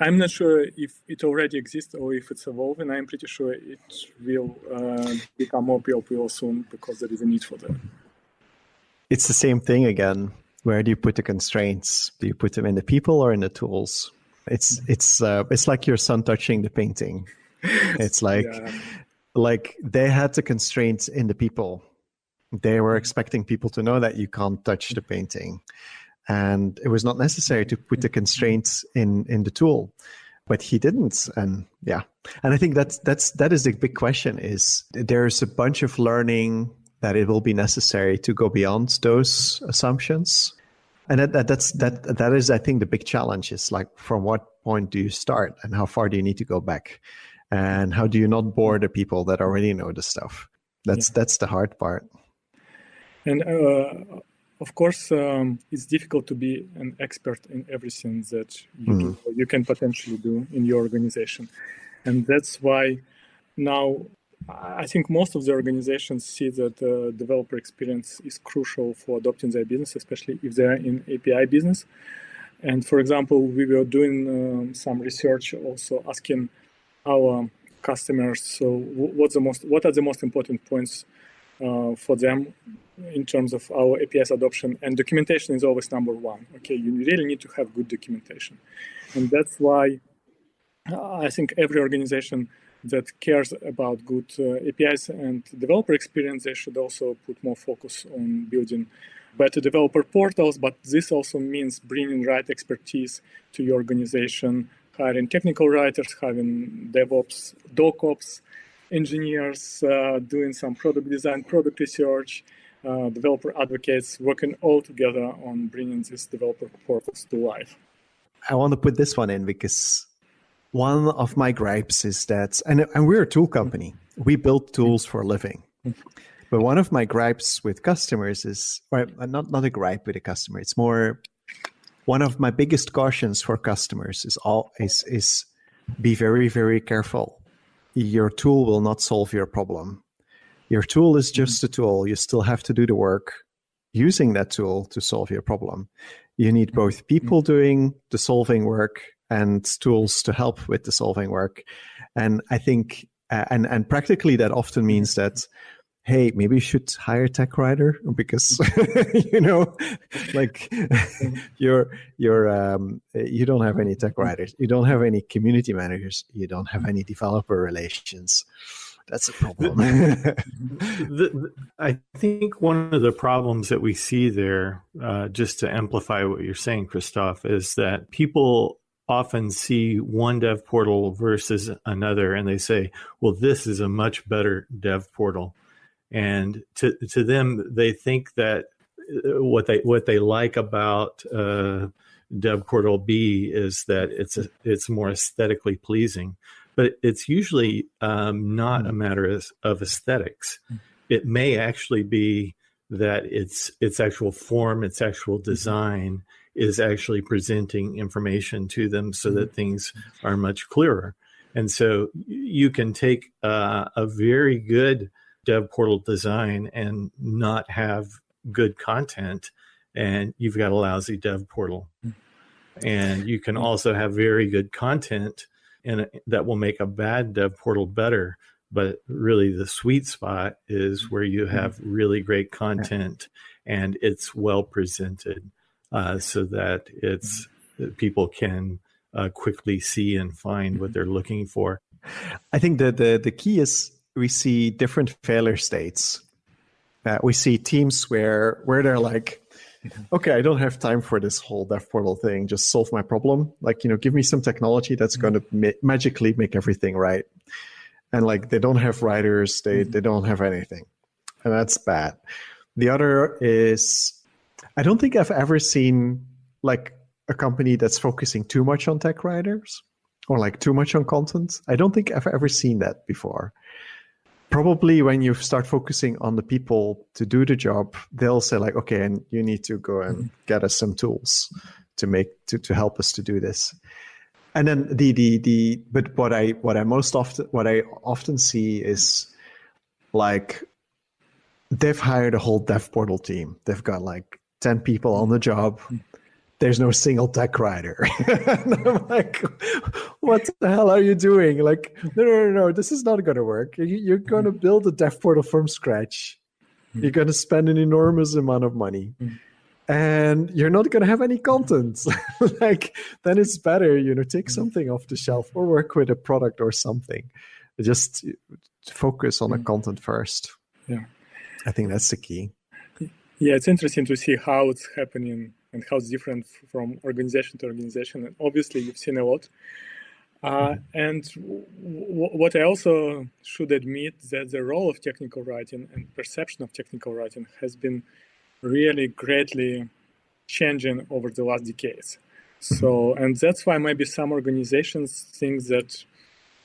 I'm not sure if it already exists or if it's evolving. I'm pretty sure it will become more popular soon, because there is a need for that. It's the same thing again. Where do you put the constraints? Do you put them in the people or in the tools? It's like your son touching the painting. It's like they had the constraints in the people. They were expecting people to know that you can't touch the painting, and it was not necessary to put the constraints in the tool, but he didn't. And I think that is the big question: is there's a bunch of learning that it will be necessary to go beyond those assumptions. And that is, I think, the big challenge is like, from what point do you start and how far do you need to go back? And how do you not bore the people that already know the stuff? That's the hard part. And of course, it's difficult to be an expert in everything that you can potentially do in your organization. And that's why now I think most of the organizations see that developer experience is crucial for adopting their business, especially if they're in API business. And for example, we were doing some research also asking our customers, so what are the most important points for them in terms of our APIs adoption? And documentation is always number one. Okay, you really need to have good documentation. And that's why I think every organization that cares about good APIs and developer experience, they should also put more focus on building better developer portals. But this also means bringing right expertise to your organization, hiring technical writers, having DevOps, DocOps engineers, doing some product design, product research, developer advocates, working all together on bringing these developer portals to life. I want to put this one in because one of my gripes is that, and we're a tool company, we build tools for a living. But one of my gripes with customers is, or not a gripe with a customer, it's more one of my biggest cautions for customers is be very, very careful. Your tool will not solve your problem. Your tool is just a tool. You still have to do the work using that tool to solve your problem. You need both people doing the solving work and tools to help with the solving work. And I think, and practically that often means that, hey, maybe you should hire a tech writer because, like you don't have any tech writers. You don't have any community managers. You don't have any developer relations. That's a problem. I think one of the problems that we see there, just to amplify what you're saying, Kristof, is that people often see one dev portal versus another, and they say, well, this is a much better dev portal. And to them, they think that what they like about Dev Portal B is that it's more aesthetically pleasing, but it's usually not a matter of aesthetics. It may actually be that its actual form, its actual design is actually presenting information to them so that things are much clearer. And so you can take a very good dev portal design and not have good content, and you've got a lousy dev portal. And you can also have very good content and that will make a bad dev portal better. But really the sweet spot is where you have really great content and it's well presented so that people can quickly see and find what they're looking for. I think the key is we see different failure states. We see teams where they're like, okay, I don't have time for this whole dev portal thing. Just solve my problem. Like, give me some technology that's going to magically make everything right. And like, they don't have writers. They don't have anything. And that's bad. The other is, I don't think I've ever seen like a company that's focusing too much on tech writers or like too much on content. I don't think I've ever seen that before. Probably when you start focusing on the people to do the job, they'll say like, okay, and you need to go and get us some tools to help us to do this. And then but what I often see is like they've hired a whole dev portal team. They've got like 10 people on the job. There's no single tech writer. And I'm like, what the hell are you doing? Like, no, this is not going to work. You're going to build a dev portal from scratch. You're going to spend an enormous amount of money. and you're not going to have any content. Like, then it's better, take something off the shelf or work with a product or something. Just focus on the content first. Yeah, I think that's the key. Yeah, it's interesting to see how it's happening and how it's different from organization to organization. And obviously, you've seen a lot. And what I also should admit that the role of technical writing and perception of technical writing has been really greatly changing over the last decades. So, and that's why maybe some organizations think that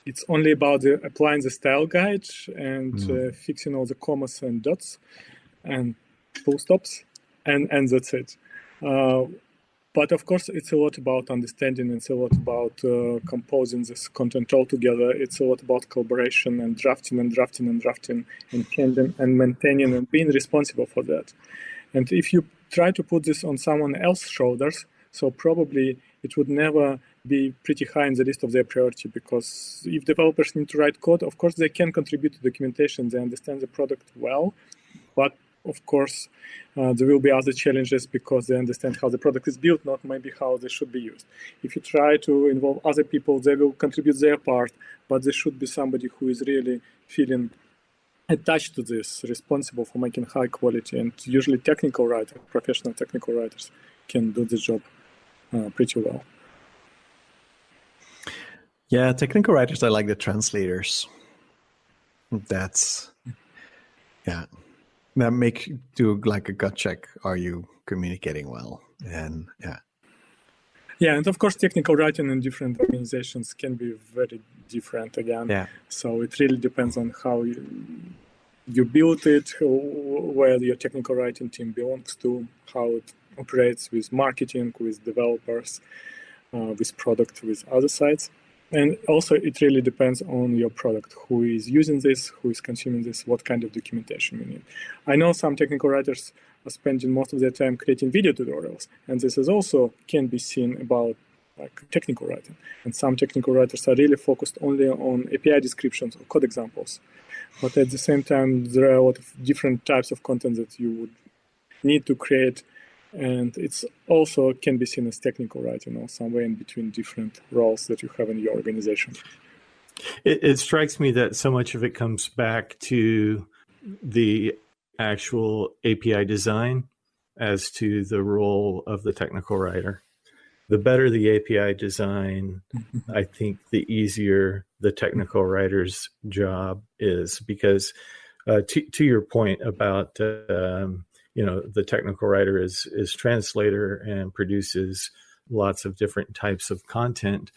it's only about applying the style guide and fixing all the commas and dots and full stops, and that's it. But of course, it's a lot about understanding. It's a lot about composing this content all together. It's a lot about collaboration and drafting and handling and maintaining and being responsible for that. And if you try to put this on someone else's shoulders, so probably it would never be pretty high in the list of their priority, because if developers need to write code, of course, they can contribute to documentation. They understand the product well, but of course, there will be other challenges because they understand how the product is built, not maybe how they should be used. If you try to involve other people, they will contribute their part, but there should be somebody who is really feeling attached to this, responsible for making high quality. And usually technical writers, professional technical writers, can do the job pretty well. Yeah, technical writers are like the translators. That's, yeah. That make do like a gut check. Are you communicating well? And yeah, and of course, technical writing in different organizations can be very different again. Yeah. So it really depends on how you build it, where your technical writing team belongs to, how it operates with marketing, with developers, with product, with other sides. And also, it really depends on your product, who is using this, who is consuming this, what kind of documentation you need. I know some technical writers are spending most of their time creating video tutorials, and this is also can be seen about like technical writing. And some technical writers are really focused only on API descriptions or code examples. But at the same time, there are a lot of different types of content that you would need to create. And it's also can be seen as technical writing, or somewhere in between different roles that you have in your organization. It strikes me that so much of it comes back to the actual API design as to the role of the technical writer. The better the API design, I think the easier the technical writer's job is, because to your point about the technical writer is translator and produces lots of different types of content.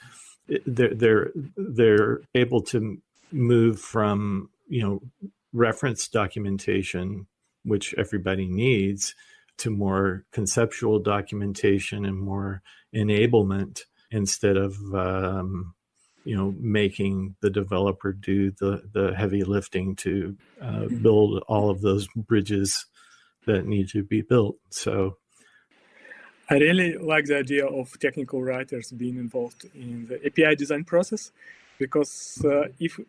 They're able to move from reference documentation, which everybody needs, to more conceptual documentation and more enablement, instead of making the developer do the heavy lifting to build all of those bridges that need to be built. So I really like the idea of technical writers being involved in the API design process, because if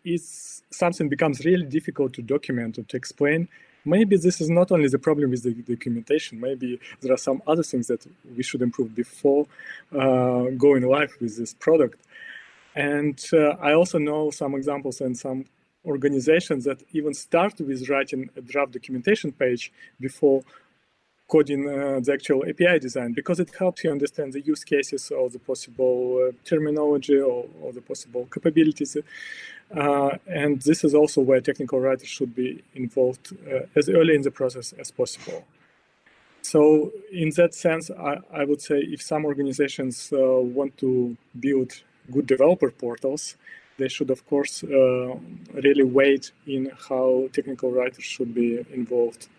something becomes really difficult to document or to explain, maybe this is not only the problem with the documentation, maybe there are some other things that we should improve before going live with this product. And I also know some examples and some organizations that even start with writing a draft documentation page before coding the actual API design, because it helps you understand the use cases or the possible terminology or the possible capabilities. And this is also where technical writers should be involved as early in the process as possible. So in that sense, I would say if some organizations want to build good developer portals, they should, of course, really weigh in how technical writers should be involved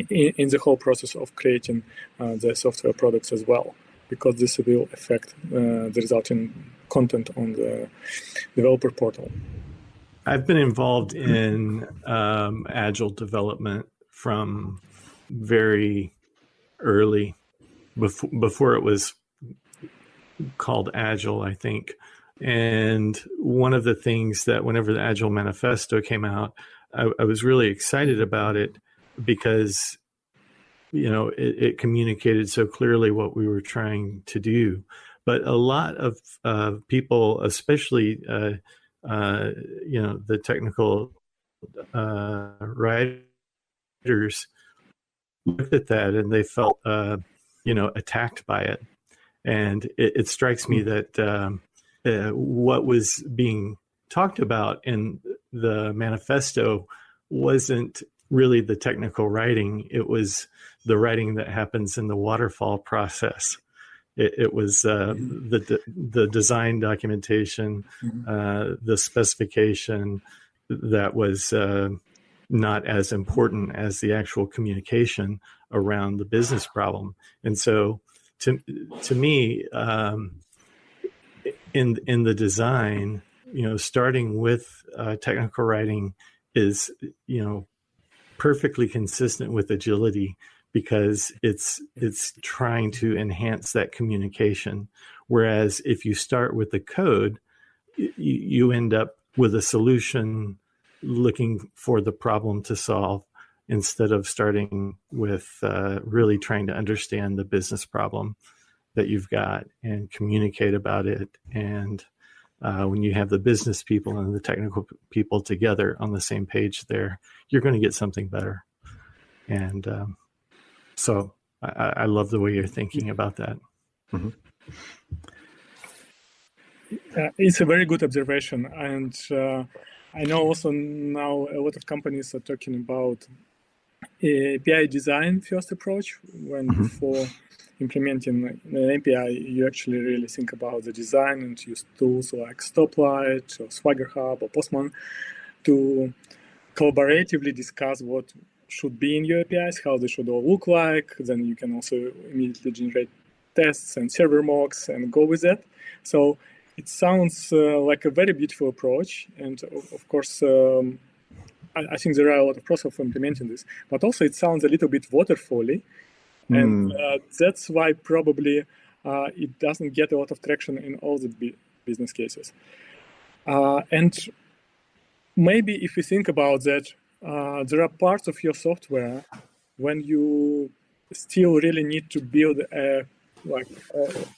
in the whole process of creating the software products as well, because this will affect the resulting content on the developer portal. I've been involved in Agile development from very early, before it was called Agile, I think. And one of the things that whenever the Agile Manifesto came out, I was really excited about it, because it communicated so clearly what we were trying to do. But a lot of people, especially the technical writers, looked at that and they felt attacked by it. And it strikes me that what was being talked about in the manifesto wasn't really the technical writing. It was the writing that happens in the waterfall process. It was the design documentation, the specification that was not as important as the actual communication around the business problem. And so to me, in the design, starting with technical writing is, perfectly consistent with agility, because it's trying to enhance that communication. Whereas if you start with the code, you end up with a solution looking for the problem to solve, instead of starting with really trying to understand the business problem that you've got and communicate about it. And when you have the business people and the technical people together on the same page there, you're going to get something better. And so I love the way you're thinking about that. Mm-hmm. It's a very good observation. And I know also now a lot of companies are talking about API design first approach, when before implementing an API, you actually really think about the design and use tools like Stoplight or Swagger Hub or Postman to collaboratively discuss what should be in your APIs, how they should all look like. Then you can also immediately generate tests and server mocks and go with that. So it sounds like a very beautiful approach. And of course, I think there are a lot of pros of implementing this, but also it sounds a little bit waterfally. And that's why probably it doesn't get a lot of traction in all the business cases. And maybe if you think about that, there are parts of your software when you still really need to build a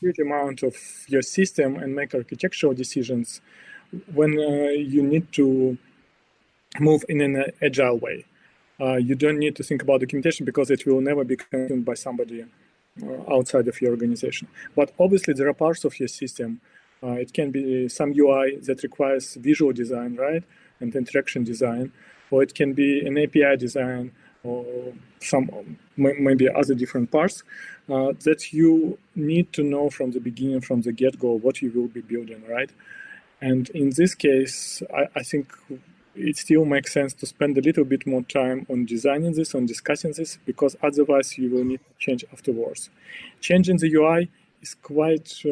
huge amount of your system and make architectural decisions, when you need to move in an agile way. You don't need to think about documentation because it will never be consumed by somebody outside of your organization. But obviously, there are parts of your system. It can be some UI that requires visual design, right, and interaction design, or it can be an API design, or some maybe other different parts that you need to know from the beginning, from the get-go, what you will be building, right? And in this case, I think it still makes sense to spend a little bit more time on designing this, on discussing this, because otherwise you will need to change afterwards. Changing the UI is quite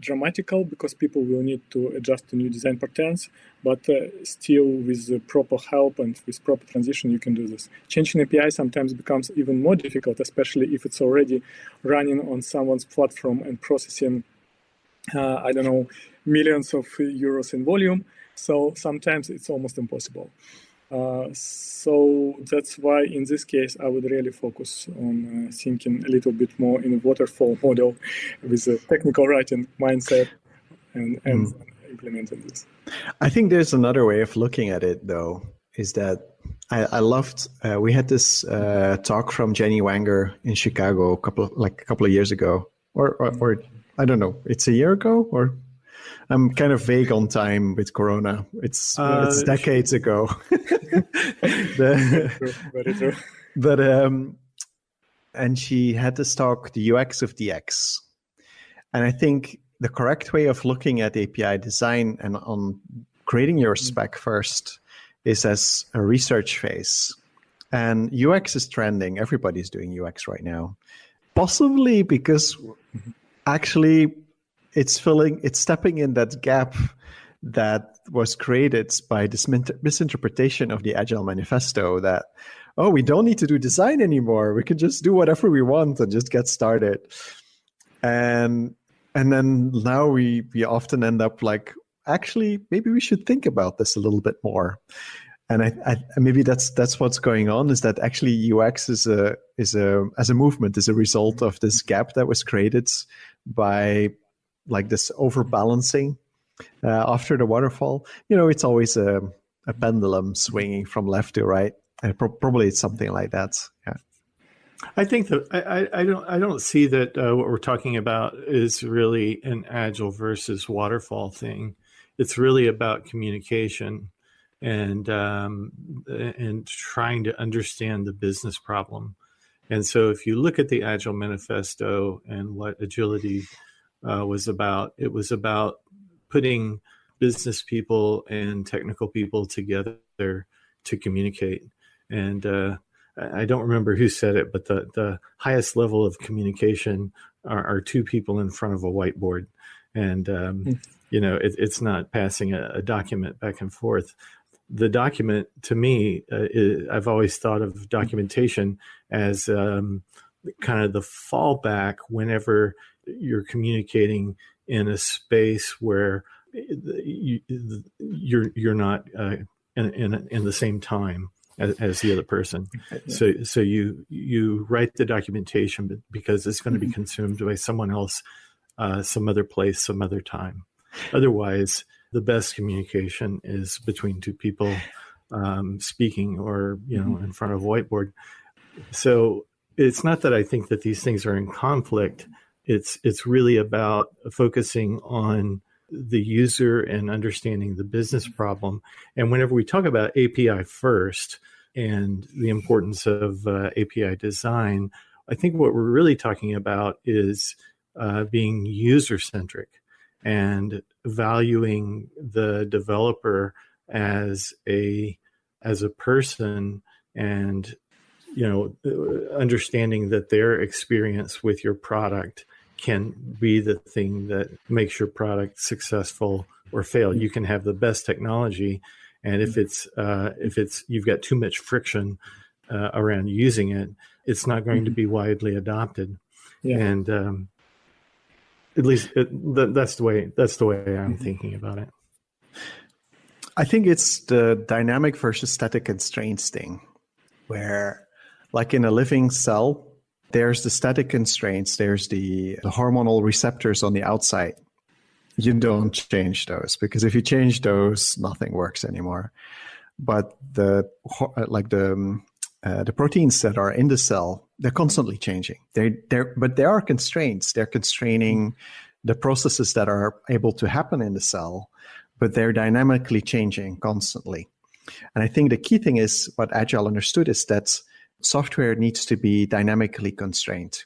dramatical because people will need to adjust to new design patterns, but still with the proper help and with proper transition, you can do this. Changing API sometimes becomes even more difficult, especially if it's already running on someone's platform and processing, millions of euros in volume. So sometimes it's almost impossible. So that's why in this case, I would really focus on thinking a little bit more in a waterfall model with a technical writing mindset and implementing this. I think there's another way of looking at it, though, is that I loved, we had this talk from Jenny Wanger in Chicago a couple of years ago, or I don't know, it's a year ago, or I'm kind of vague on time with Corona. It's decades ago. Very true. But and she had this talk, the UX of DX, and I think the correct way of looking at API design and on creating your spec first is as a research phase. And UX is trending. Everybody's doing UX right now, possibly because actually it's stepping in that gap that was created by this misinterpretation of the Agile Manifesto that, oh, we don't need to do design anymore. We can just do whatever we want and just get started. And then now we often end up like, actually, maybe we should think about this a little bit more. And I maybe that's what's going on, is that actually UX is a as a movement is a result of this gap that was created by like this overbalancing after the waterfall. It's always a pendulum swinging from left to right. And probably it's something like that. Yeah. I think that I don't see that what we're talking about is really an agile versus waterfall thing. It's really about communication and trying to understand the business problem. And so if you look at the Agile Manifesto and what agility was about, it was about putting business people and technical people together to communicate. And I don't remember who said it, but the highest level of communication are two people in front of a whiteboard. And, it's not passing a document back and forth. The document, to me, I've always thought of documentation as kind of the fallback whenever you're communicating in a space where you're not in the same time as the other person. So you write the documentation because it's going to be consumed by someone else, some other place, some other time. Otherwise, the best communication is between two people speaking or, in front of a whiteboard. So it's not that I think that these things are in conflict. It's really about focusing on the user and understanding the business problem. And whenever we talk about API first and the importance of API design, I think what we're really talking about is being user-centric and valuing the developer as a person, and understanding that their experience with your product can be the thing that makes your product successful or fail. You can have the best technology, and if it's you've got too much friction around using it, it's not going to be widely adopted. Yeah. And at least that's the way I'm thinking about it. I think it's the dynamic versus static constraints thing, where, like in a living cell, there's the static constraints, there's the hormonal receptors on the outside. You don't change those, because if you change those, nothing works anymore. But the proteins that are in the cell, they're constantly changing. But there are constraints. They're constraining the processes that are able to happen in the cell, but they're dynamically changing constantly. And I think the key thing is what Agile understood is that software needs to be dynamically constrained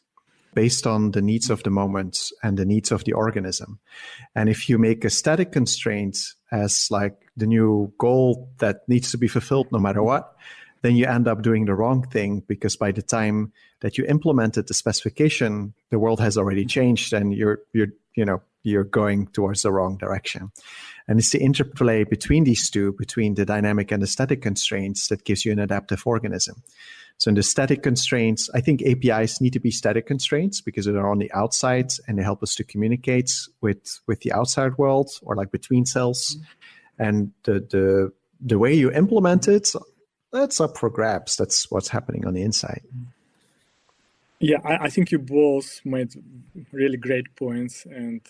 based on the needs of the moment and the needs of the organism. And if you make a static constraint as like the new goal that needs to be fulfilled no matter what, then you end up doing the wrong thing, because by the time that you implemented the specification, the world has already changed and you're going towards the wrong direction. And it's the interplay between these two, between the dynamic and the static constraints, that gives you an adaptive organism. So in the static constraints, I think APIs need to be static constraints because they're on the outside and they help us to communicate with the outside world, or like between cells. And the way you implement it, that's up for grabs. That's what's happening on the inside. Yeah, I think you both made really great points. And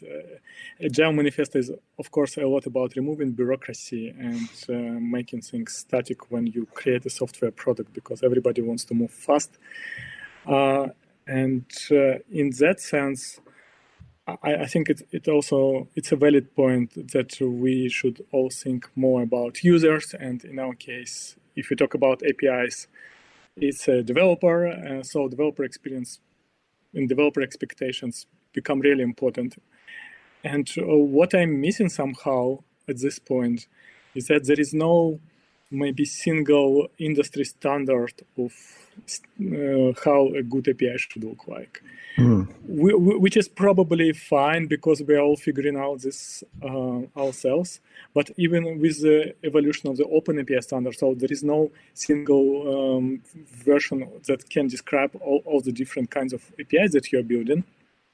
Agile Manifesto is, of course, a lot about removing bureaucracy and making things static when you create a software product, because everybody wants to move fast. And in that sense, I think it's a valid point that we should all think more about users. And in our case, if we talk about APIs, it's a developer, so developer experience and developer expectations become really important. And what I'm missing somehow at this point is that there is no maybe single industry standard of how a good API should look like. Which is probably fine because we are all figuring out this ourselves. But even with the evolution of the open API standard, so there is no single version that can describe all the different kinds of APIs that you're building.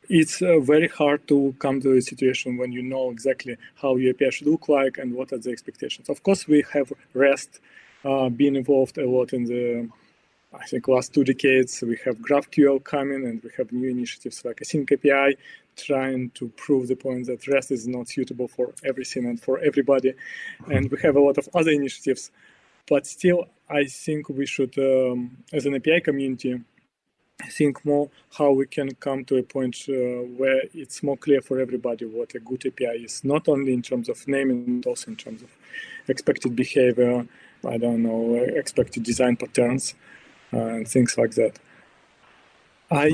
It's very hard to come to a situation when you know exactly how your API should look like and what are the expectations. Of course, we have REST been involved a lot in the, I think, last 2 decades. We have GraphQL coming, and we have new initiatives like Async API, trying to prove the point that REST is not suitable for everything and for everybody. And we have a lot of other initiatives. But still, I think we should, as an API community, think more how we can come to a point where it's more clear for everybody what a good API is, not only in terms of naming, but also in terms of expected behavior, I don't know, expected design patterns, and things like that. I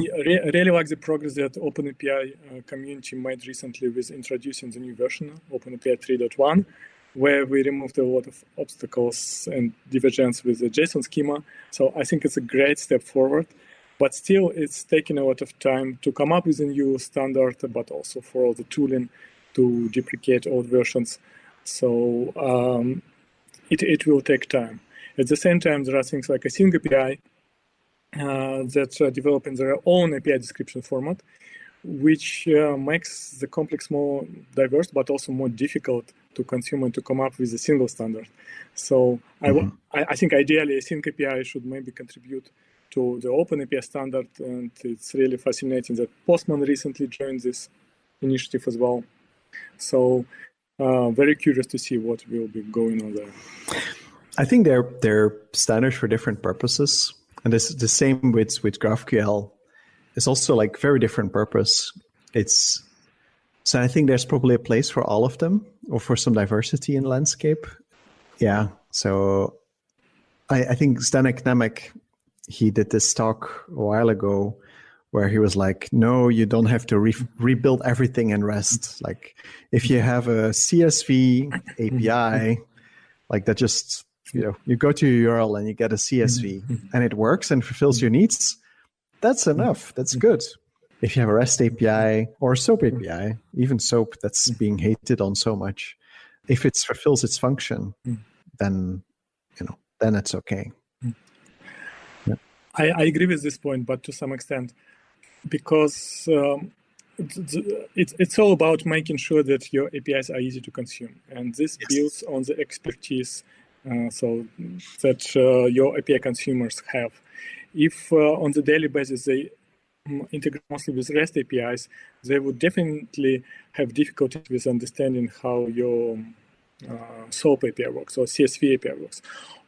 really like the progress that OpenAPI community made recently with introducing the new version, OpenAPI 3.1, where we removed a lot of obstacles and divergence with the JSON schema. So I think it's a great step forward, but still it's taking a lot of time to come up with a new standard, but also for all the tooling to deprecate old versions. So it will take time. At the same time, there are things like Async API, that are developing their own API description format, which makes the complex more diverse, but also more difficult to consume and to come up with a single standard. So I think ideally Async API should maybe contribute to the Open API standard, and it's really fascinating that Postman recently joined this initiative as well. So very curious to see what will be going on there. I think they're standards for different purposes. And this the same with GraphQL. It's also like very different purpose. So I think there's probably a place for all of them, or for some diversity in landscape. Yeah. So I think Stan Akimov, he did this talk a while ago where he was like, no, you don't have to rebuild everything in REST. Like if you have a CSV API, like that just, you go to your URL and you get a CSV and it works and fulfills your needs, that's enough. That's good. If you have a REST API or a SOAP API, even SOAP that's being hated on so much, if it fulfills its function, then it's okay. Yeah. I agree with this point, but to some extent, because it's all about making sure that your APIs are easy to consume, and this builds on the expertise so that your API consumers have. If on the daily basis they integrate mostly with REST APIs, they would definitely have difficulty with understanding how your SOAP API works or CSV API works.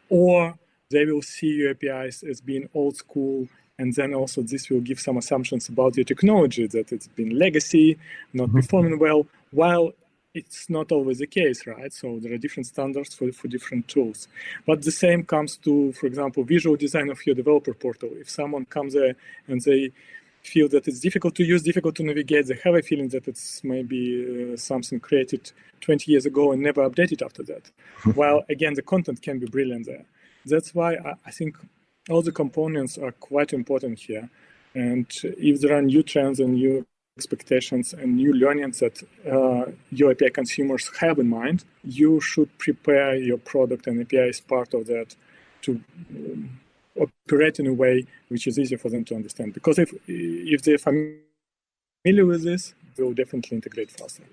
Or they will see your APIs as being old school, and then also this will give some assumptions about your technology, that it's been legacy, not performing well, while it's not always the case, right? So there are different standards for different tools. But the same comes to, for example, visual design of your developer portal. If someone comes there and they feel that it's difficult to use, difficult to navigate, they have a feeling that it's maybe something created 20 years ago and never updated after that. While, again, the content can be brilliant there. That's why I think all the components are quite important here. And if there are new trends and new expectations and new learnings that your API consumers have in mind, you should prepare your product and API as part of that to operate in a way which is easier for them to understand. Because if they're familiar with this, they'll definitely integrate faster.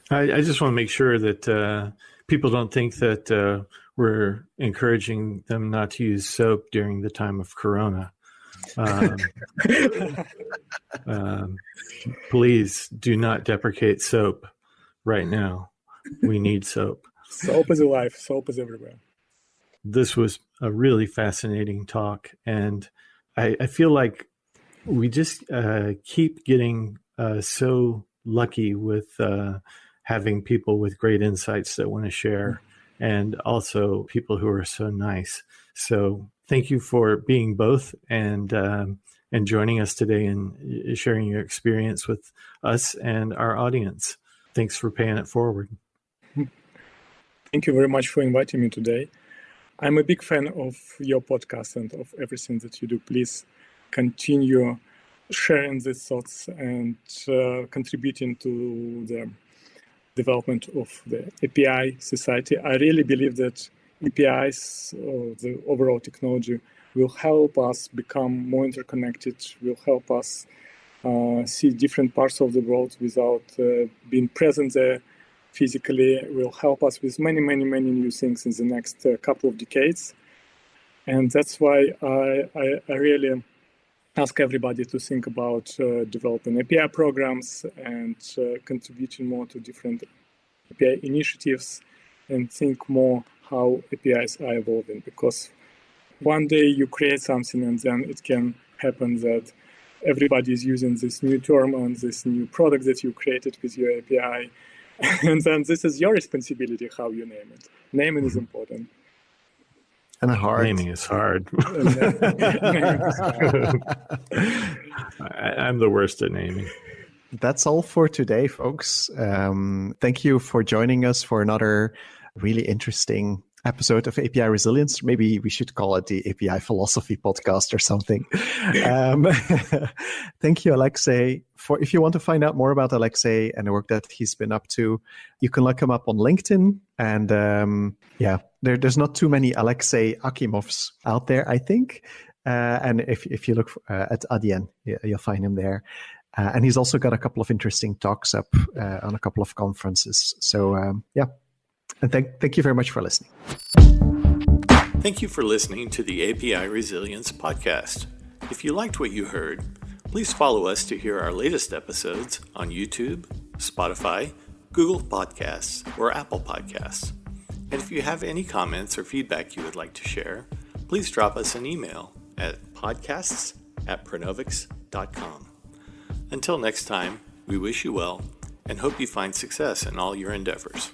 I just want to make sure that people don't think that we're encouraging them not to use SOAP during the time of Corona. Please do not deprecate SOAP right now. We need SOAP. SOAP is alive. SOAP is everywhere. This was a really fascinating talk, and I feel like we just keep getting so lucky with having people with great insights that want to share, and also people who are so nice. So thank you for being both and joining us today and sharing your experience with us and our audience. Thanks for paying it forward. Thank you very much for inviting me today. I'm a big fan of your podcast and of everything that you do. Please continue sharing these thoughts and contributing to the development of the API society. I really believe that APIs, the overall technology, will help us become more interconnected, will help us see different parts of the world without being present there, physically will help us with many, many, many new things in the next couple of decades. And that's why I really ask everybody to think about developing API programs and contributing more to different API initiatives and think more how APIs are evolving, because one day you create something and then it can happen that everybody is using this new term and this new product that you created with your API. And then this is your responsibility how you name it. Naming is important. And hard. Naming is hard. I'm the worst at naming. That's all for today, folks. Thank you for joining us for another really interesting episode of API Resilience. Maybe we should call it the API Philosophy Podcast or something. Thank you, Aleksei. If you want to find out more about Aleksei and the work that he's been up to, you can look him up on LinkedIn. And there's not too many Aleksei Akimovs out there, I think. And if you look at Adyen, you'll find him there. And he's also got a couple of interesting talks up on a couple of conferences. So, And thank you very much for listening. Thank you for listening to the API Resilience Podcast. If you liked what you heard, please follow us to hear our latest episodes on YouTube, Spotify, Google Podcasts, or Apple Podcasts. And if you have any comments or feedback you would like to share, please drop us an email at podcasts@pronovix.com. Until next time, we wish you well and hope you find success in all your endeavors.